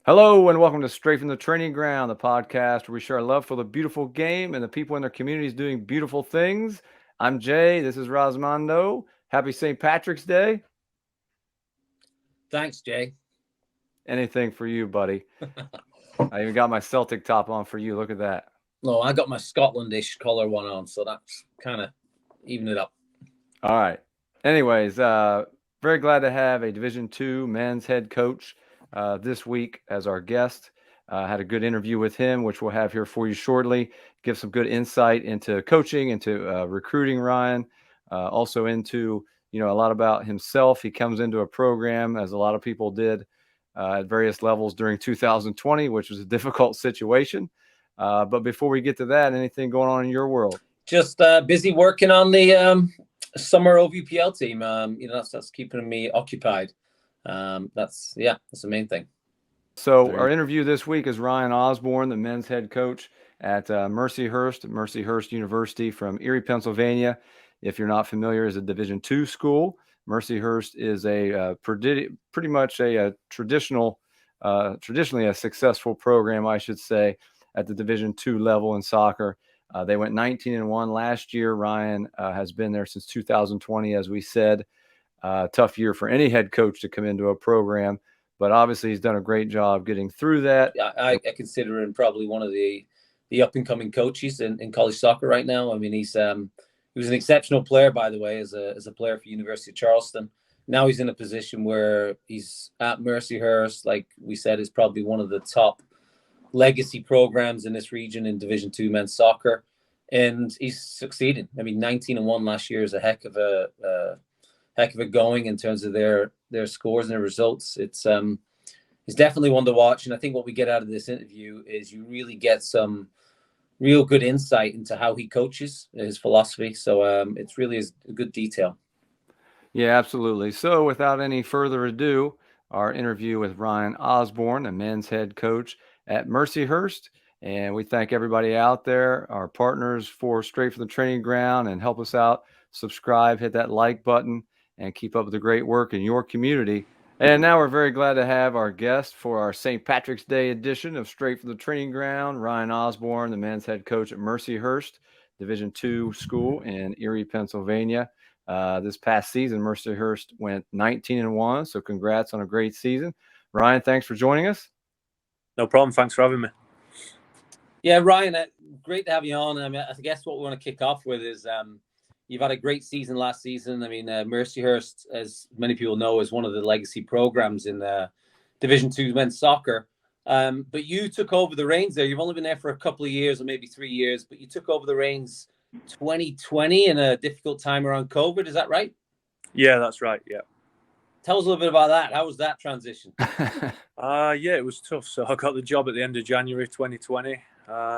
Hello and welcome to Straight from the Training Ground, the podcast where we share our love for the beautiful game and the people in their communities doing beautiful things. I'm Jay. This is Rosmondo. Happy St. Patrick's Day. Thanks, Jay. Anything for you, buddy. I even got my Celtic top on for you. Look at that. No, I got my Scotlandish collar one on, so that's kind of even it up. All right. Anyways, very glad to have a Division II men's head coach this week as our guest. Had a good interview with him, which we'll have here for you shortly. Give some good insight into coaching, into recruiting Ryan, also into a lot about himself. He comes into a program, as a lot of people did, at various levels during 2020, which was a difficult situation. But before we get to that, anything going on in your world? Just busy working on the summer OVPL team. That's keeping me occupied. That's the main thing. So our interview this week is Ryan Osborne, the men's head coach at Mercyhurst University from Erie, Pennsylvania. If you're not familiar, is a Division II school. Mercyhurst is a pretty much a traditionally a successful program, I should say, at the Division II level in soccer. They went 19-1 last year. Ryan has been there since 2020, as we said. Tough year for any head coach to come into a program. But obviously, he's done a great job getting through that. I consider him probably one of the up and coming coaches in college soccer right now. I mean, he was an exceptional player, by the way, as a player for University of Charleston. Now he's in a position where he's at Mercyhurst, like we said, is probably one of the top legacy programs in this region in Division II men's soccer, and he's succeeded. I mean, 19-1 last year is a heck of a going in terms of their scores and their results. It's definitely one to watch, and I think what we get out of this interview is you really get some real good insight into how he coaches, his philosophy. So it's really a good detail. Yeah, absolutely. So without any further ado, our interview with Ryan Osborne, the men's head coach at Mercyhurst. And we thank everybody out there, our partners for Straight from the Training Ground, and help us out. Subscribe, hit that like button, and keep up with the great work in your community. And now we're very glad to have our guest for our St. Patrick's Day edition of Straight from the Training Ground, Ryan Osborne, the men's head coach at Mercyhurst Division II school in Erie, Pennsylvania. This past season, Mercyhurst went 19-1, so congrats on a great season. Ryan, thanks for joining us. No problem. Thanks for having me. Yeah, Ryan, great to have you on. I mean, I guess what we want to kick off with is you've had a great season last season. I mean, Mercyhurst, as many people know, is one of the legacy programs in Division II men's soccer. But you took over the reins there. You've only been there for a couple of years or maybe 3 years, but you took over the reins 2020 in a difficult time around COVID. Is that right? Yeah, that's right. Yeah. Tell us a little bit about that. How was that transition? Yeah, it was tough. So I got the job at the end of January 2020.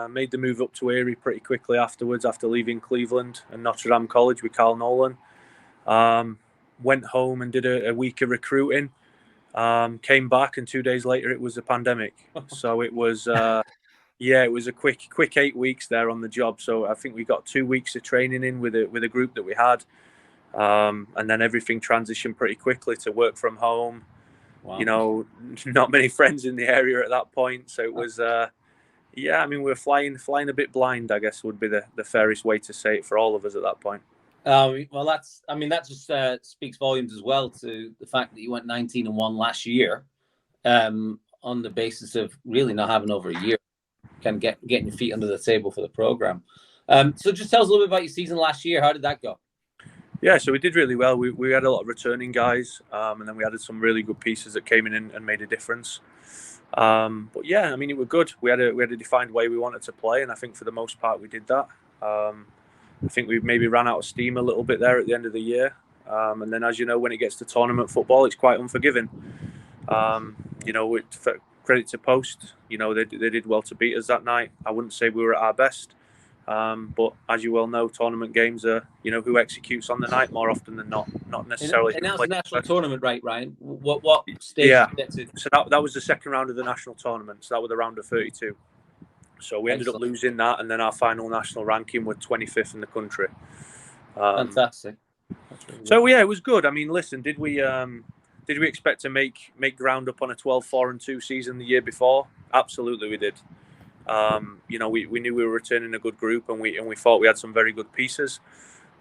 Made the move up to Erie pretty quickly afterwards, after leaving Cleveland and Notre Dame College with Carl Nolan. Went home and did a week of recruiting. Came back, and 2 days later it was a pandemic. So it was, it was a quick 8 weeks there on the job. So I think we got 2 weeks of training in with a group that we had, and then everything transitioned pretty quickly to work from home. Wow. You know, not many friends in the area at that point, so it was. I mean, we were flying a bit blind, I guess would be the fairest way to say it for all of us at that point. Well, that just speaks volumes as well to the fact that you went 19-1 last year, on the basis of really not having over a year, kind of getting your feet under the table for the program. So just tell us a little bit about your season last year. How did that go? Yeah, so we did really well. We had a lot of returning guys, and then we added some really good pieces that came in and made a difference. But yeah, I mean, it was good. We had a defined way we wanted to play, and I think for the most part we did that. I think we maybe ran out of steam a little bit there at the end of the year, and then, as you know, when it gets to tournament football, it's quite unforgiving. Credit to Post, they did well to beat us that night. I wouldn't say we were at our best, but as you well know, tournament games are who executes on the night more often than not necessarily. And that's a national tournament, right, Ryan? What stage? Yeah, so that was the second round of the national tournament. So that was the round of 32. So we ended up losing that, and then our final national ranking was 25th in the country. Fantastic. So yeah, it was good. I mean, listen, did we Did we expect to make ground up on a 12-4-2 season the year before? Absolutely, we did. We knew we were returning a good group, and we thought we had some very good pieces.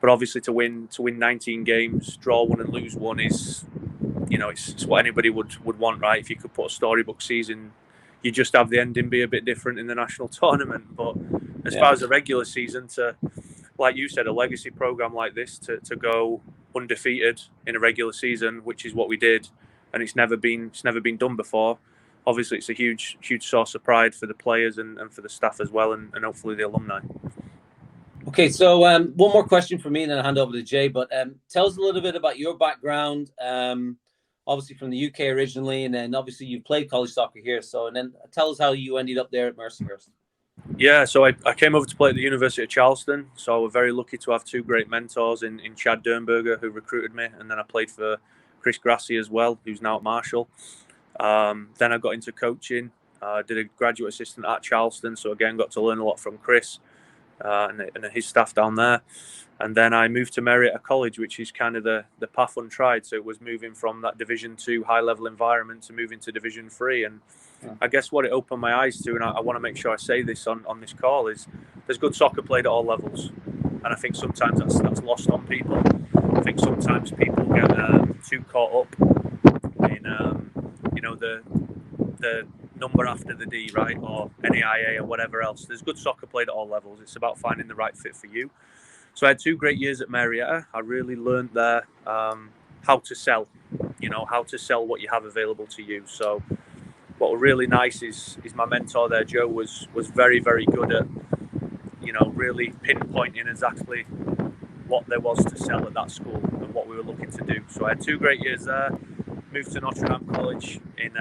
But obviously, to win 19 games, draw one and lose one is, it's what anybody would want, right? If you could put a storybook season, you just have the ending be a bit different in the national tournament. But as far as the regular season, to, like you said, a legacy program like this, to go undefeated in a regular season, which is what we did, and it's never been done before. Obviously, it's a huge source of pride for the players and for the staff as well, and hopefully the alumni. Okay, so one more question for me, and then I'll hand over to Jay. But tell us a little bit about your background. Obviously from the UK originally, and then obviously you played college soccer here. So, and then tell us how you ended up there at Mercyhurst. Yeah, so I came over to play at the University of Charleston. So we're very lucky to have two great mentors in Chad Dernberger, who recruited me, and then I played for Chris Grassi as well, who's now at Marshall. Then I got into coaching. Did a graduate assistant at Charleston, so again got to learn a lot from Chris and his staff down there. And then I moved to Mercyhurst College, which is kind of the path untried. So it was moving from that Division 2 high level environment to moving to Division 3. And I guess what it opened my eyes to, and I want to make sure I say this on this call, is there's good soccer played at all levels. And I think sometimes that's lost on people. I think sometimes people get too caught up in the number after the D, right, or NAIA or whatever else. There's good soccer played at all levels. It's about finding the right fit for you. So I had 2 great years at Mercyhurst. I really learned there how to sell, how to sell what you have available to you. So what was really nice is my mentor there, Joe, was very, very good at, really pinpointing exactly what there was to sell at that school and what we were looking to do. So I had 2 great years there. Moved to Notre Dame College in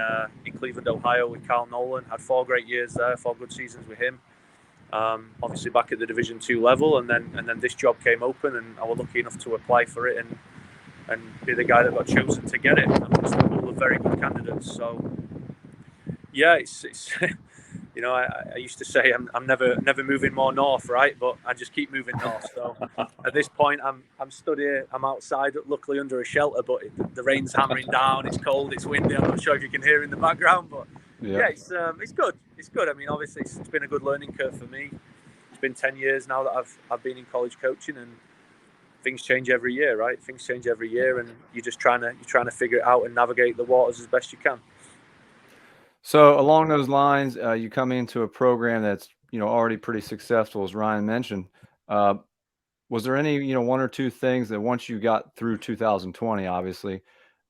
Cleveland, Ohio with Carl Nolan. Had 4 great years there, 4 good seasons with him. Obviously back at the Division 2 level, and then this job came open, and I was lucky enough to apply for it and be the guy that got chosen to get it amongst a pool of very good candidates. So yeah, it's I used to say I'm never moving more north, right? But I just keep moving north. So at this point, I'm stood here. I'm outside, luckily under a shelter, but the rain's hammering down. It's cold. It's windy. I'm not sure if you can hear in the background, but yeah, it's good. It's good. I mean, obviously, it's been a good learning curve for me. It's been 10 years now that I've been in college coaching, and things change every year, right? Things change every year, and you're trying to figure it out and navigate the waters as best you can. So along those lines, you come into a program that's already pretty successful, as Ryan mentioned. Was there any 1 or 2 things that once you got through 2020, obviously,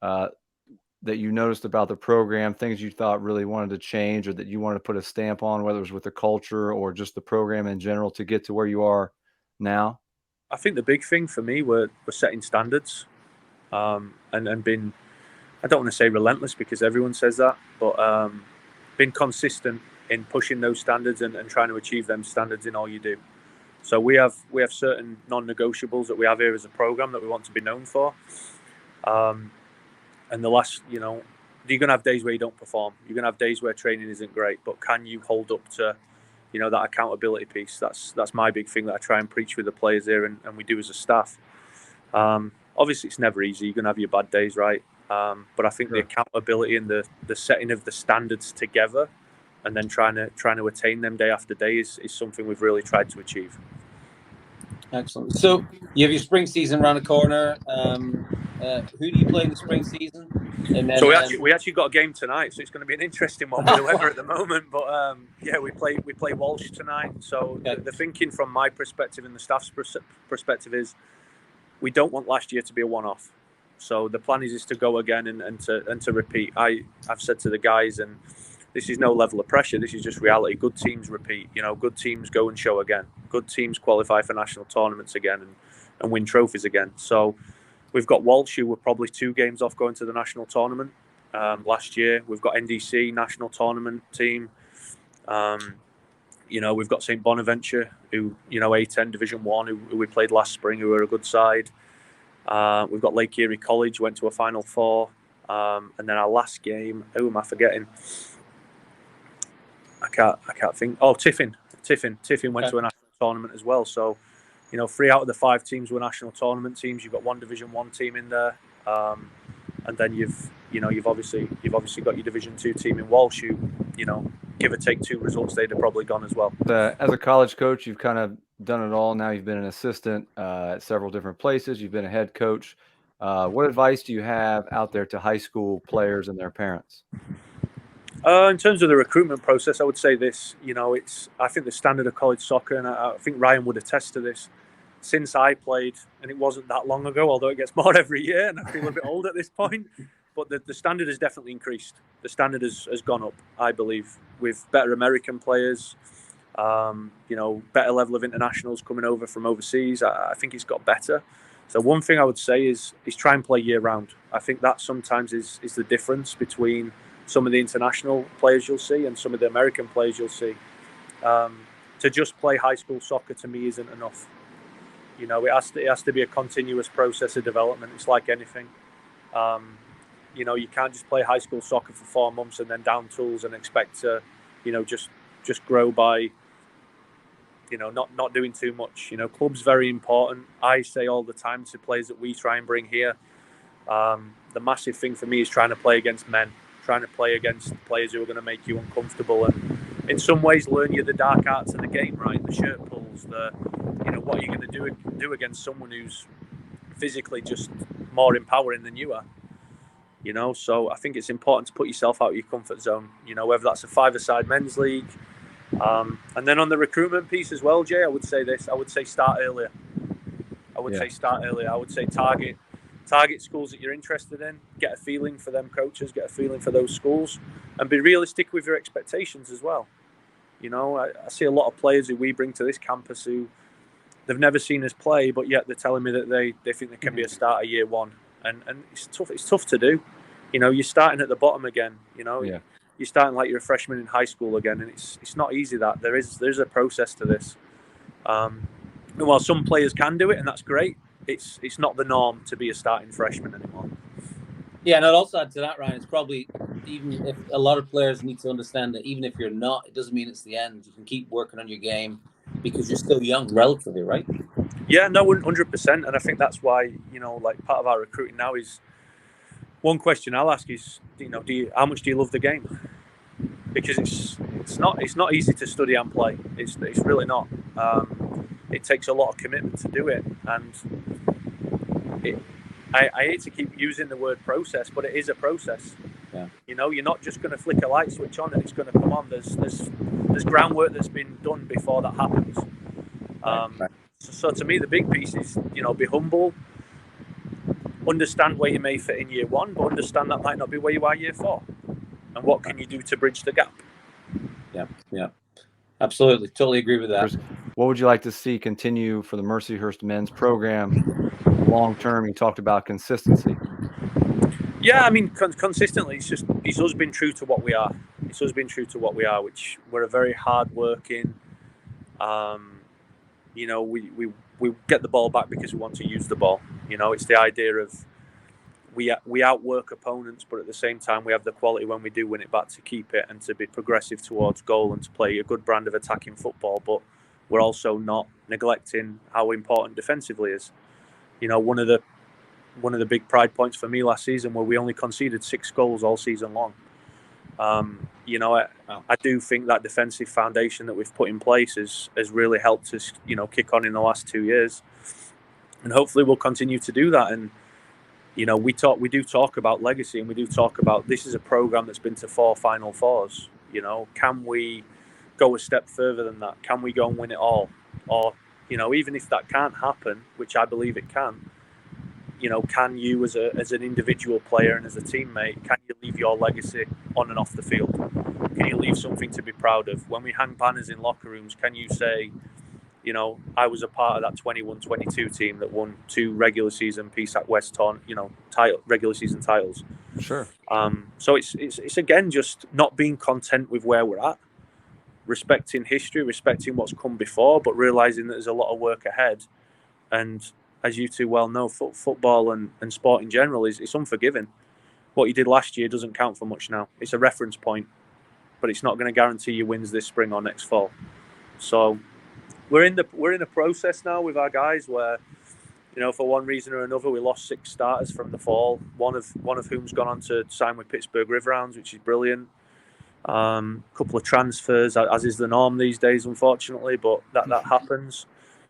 that you noticed about the program, things you thought really wanted to change or that you wanted to put a stamp on, whether it was with the culture or just the program in general, to get to where you are now? I think the big thing for me were setting standards, and being, I don't want to say relentless because everyone says that, but being consistent in pushing those standards and trying to achieve them standards in all you do. So we have certain non-negotiables that we have here as a program that we want to be known for. And the last, you're going to have days where you don't perform. You're going to have days where training isn't great, but can you hold up to, that accountability piece? That's my big thing that I try and preach with the players here, and we do as a staff. Obviously, it's never easy. You're going to have your bad days, right? But I think the accountability and the setting of the standards together, and then trying to attain them day after day is something we've really tried to achieve. Excellent. So you have your spring season around the corner. Who do you play in the spring season? And then, so we actually got a game tonight, so it's going to be an interesting one with the weather at the moment. But yeah, we play Walsh tonight. So the thinking from my perspective and the staff's perspective is we don't want last year to be a one-off. So the plan is to go again and to repeat. I've said to the guys, and this is no level of pressure. This is just reality. Good teams repeat. Good teams go and show again. Good teams qualify for national tournaments again and win trophies again. So we've got Walsh, who were probably 2 games off going to the national tournament last year. We've got NDC national tournament team. We've got St Bonaventure, who A10 Division 1, who we played last spring, who are a good side. We've got Lake Erie College, went to a Final Four, and then our last game. Who am I forgetting? I can't think. Oh, Tiffin went to a national tournament as well. So, 3 out of the 5 teams were national tournament teams. You've got 1 Division 1 team in there, and then you've you've obviously got your Division 2 team in Walsh who, give or take 2 results, they'd have probably gone as well. As a college coach, you've kind of done it all. Now you've been an assistant at several different places. You've been a head coach. What advice do you have out there to high school players and their parents? In terms of the recruitment process, I would say this. I think the standard of college soccer, and I think Ryan would attest to this. Since I played, and it wasn't that long ago, although it gets more every year, and I feel a bit old at this point, but the standard has definitely increased. The standard has gone up, I believe, with better American players, better level of internationals coming over from overseas. I think it's got better. So one thing I would say is try and play year round. I think that sometimes is the difference between some of the international players you'll see and some of the American players you'll see. To just play high school soccer to me isn't enough. It has to be a continuous process of development. It's like anything. You can't just play high school soccer for 4 months and then down tools and expect to, just grow by, not doing too much. Club's very important. I say all the time to players that we try and bring here, the massive thing for me is trying to play against men, trying to play against players who are going to make you uncomfortable and in some ways learn you the dark arts of the game, right? The shirt pulls, what are you going to do against someone who's physically just more empowering than you are? So I think it's important to put yourself out of your comfort zone, whether that's a 5-a-side men's league. And then on the recruitment piece as well, Jay, I would say this. I would say start earlier. I would say target schools that you're interested in, get a feeling for them coaches, get a feeling for those schools, and be realistic with your expectations as well. I see a lot of players who we bring to this campus who they've never seen us play, but yet they're telling me that they think they can be a starter year one. And it's tough to do. You're starting at the bottom again. You're starting like you're a freshman in high school again, and it's not easy. That there's a process to this. And while some players can do it, and that's great, it's not the norm to be a starting freshman anymore. Yeah, and I'd also add to that, Ryan, it's probably, even if a lot of players need to understand that even if you're not, it doesn't mean it's the end. You can keep working on your game because you're still young relatively, right? Yeah, no, 100%. And I think that's why, like part of our recruiting now is, one question I'll ask is, how much do you love the game? Because it's not easy to study and play. It's really not. It takes a lot of commitment to do it. And I hate to keep using the word process, but it is a process. Yeah. You're not just going to flick a light switch on and it's going to come on. There's groundwork that's been done before that happens. Right. So to me, the big piece is, be humble, understand where you may fit in year one, but understand that might not be where you are year 4. And what can you do to bridge the gap? Yeah. Absolutely. Totally agree with that. What would you like to see continue for the Mercyhurst men's program long term? You talked about consistency. Yeah, I mean, consistently, it's us been true to what we are. It's us been true to what we are, which we're a very hard-working, we get the ball back because we want to use the ball. It's the idea of we outwork opponents, but at the same time we have the quality when we do win it back to keep it and to be progressive towards goal and to play a good brand of attacking football. But we're also not neglecting how important defensively is. One of the big pride points for me last season where we only conceded 6 goals all season long. I do think that defensive foundation that we've put in place has really helped us, kick on in the last 2 years, and hopefully we'll continue to do that. And we do talk about legacy, and we do talk about this is a program that's been to 4 Final Fours. Can we go a step further than that? Can we go and win it all? Or even if that can't happen, which I believe it can. Can you as an individual player and as a teammate, can you leave your legacy on and off the field? Can you leave something to be proud of? When we hang banners in locker rooms, can you say, I was a part of that 21-22 team that won 2 regular season PSAC West regular season titles? Sure. So it's again just not being content with where we're at, respecting history, respecting what's come before, but realizing that there's a lot of work ahead. And as you two well know, football and sport in general it's unforgiving. What you did last year doesn't count for much now. It's a reference point, but it's not going to guarantee you wins this spring or next fall. So we're in a process now with our guys where, for one reason or another, we lost 6 starters from the fall. One of whom's gone on to sign with Pittsburgh Riverhounds, which is brilliant. Couple of transfers, as is the norm these days, unfortunately, but that happens.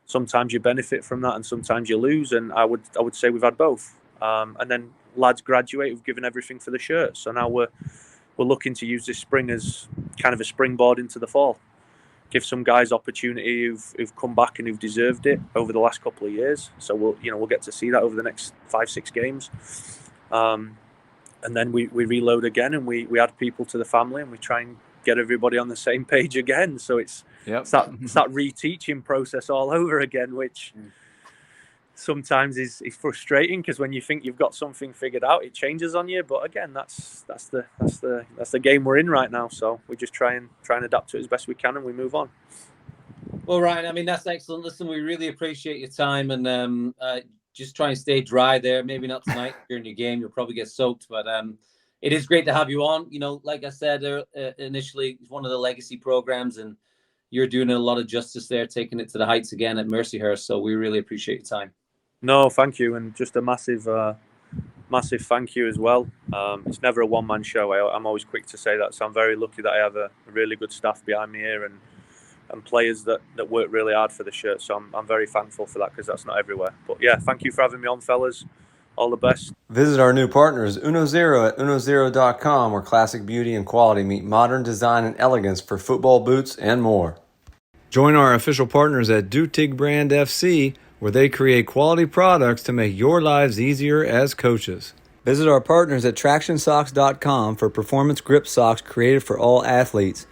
Sometimes you benefit from that, and sometimes you lose. And I would say we've had both. And then lads graduate who've given everything for the shirt. So now we're looking to use this spring as kind of a springboard into the fall. Give some guys opportunity who've come back and who've deserved it over the last couple of years. So we'll get to see that over the next 5-6 games. And then we reload again, and we add people to the family, and we try and get everybody on the same page again. So it's that reteaching process all over again, which sometimes is frustrating, because when you think you've got something figured out, it changes on you. But again, that's the game we're in right now. So we just try and adapt to it as best we can, and we move on. Well, Ryan, I mean, that's excellent. Listen, we really appreciate your time, and just try and stay dry there. Maybe not tonight during your game, you'll probably get soaked, but it is great to have you on. Like I said initially, it's one of the legacy programs, and you're doing a lot of justice there, taking it to the heights again at Mercyhurst. So we really appreciate your time. No, thank you, and just a massive thank you as well. It's never a one-man show. I'm always quick to say that, so I'm very lucky that I have a really good staff behind me here, and players that work really hard for the shirt. So I'm very thankful for that, because that's not everywhere. But yeah, thank you for having me on, fellas. All the best. Visit our new partners, UnoZero at UnoZero.com, where classic beauty and quality meet modern design and elegance for football boots and more. Join our official partners at Dutig Brand FC, where they create quality products to make your lives easier as coaches. Visit our partners at TractionSocks.com for performance grip socks created for all athletes.